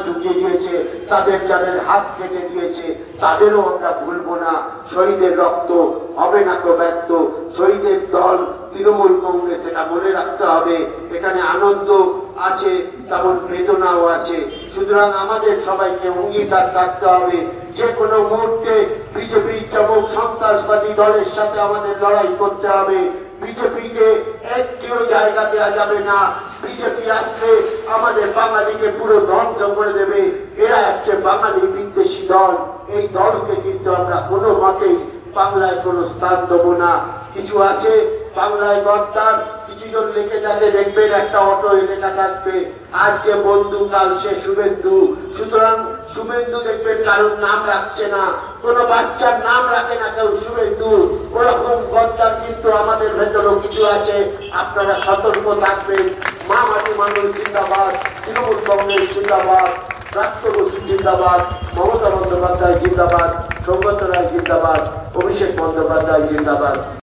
ঢুকিয়ে দিয়েছে, তাদের যাদের হাত কেটে দিয়েছে তাদেরও আমরা ভুলবো না। শহীদের রক্ত হবে না তো ব্যর্থ, শহীদের দল তৃণমূল কংগ্রেস, এটা মনে রাখতে হবে। এখানে আনন্দ আছে, তেমন বেদনাও আছে। সুতরাং আমাদের সবাইকে অঙ্গীকার থাকতে হবে, যে কোনো মুহূর্তে বিজেপি চমক সন্ত্রাসবাদী দলের সাথে আমাদের লড়াই করতে হবে। বিজেপিকে একটিও জায়গা দেওয়া যাবে না। বিজেপি আসলে আমাদের বাঙালিকে পুরো ধ্বংস করে দেবে। এরা হচ্ছে বাঙালি বিদ্বেষী দল। এই দলকে কিন্তু আমরা কোনো মতেই বাংলায় কোনো স্থান দেবো না। কিছু আছে বাংলায় গদ্দার, কিছু জন লিখে যাতে দেখবেন একটা অটো লেখা থাকবে আজ যে বন্ধু কাল সে শুভেন্দু। সুতরাং শুভেন্দু দেখবেন কারোর নাম রাখছে না, কোন বাচ্চার নাম রাখে না কেউ শুভেন্দু। ওরকম গদ্দার কিন্তু আমাদের ভেতরেও কিছু আছে, আপনারা সতর্ক থাকবেন। মা মাটি মানুষ জিন্দাবাদ, তৃণমূল কংগ্রেস জিন্দাবাদ, রাষ্ট্র বসু জিন্দাবাদ, মমতা বন্দ্যোপাধ্যায় জিন্দাবাদ, সৌগত রায় জিন্দাবাদ, অভিষেক বন্দ্যোপাধ্যায় জিন্দাবাদ।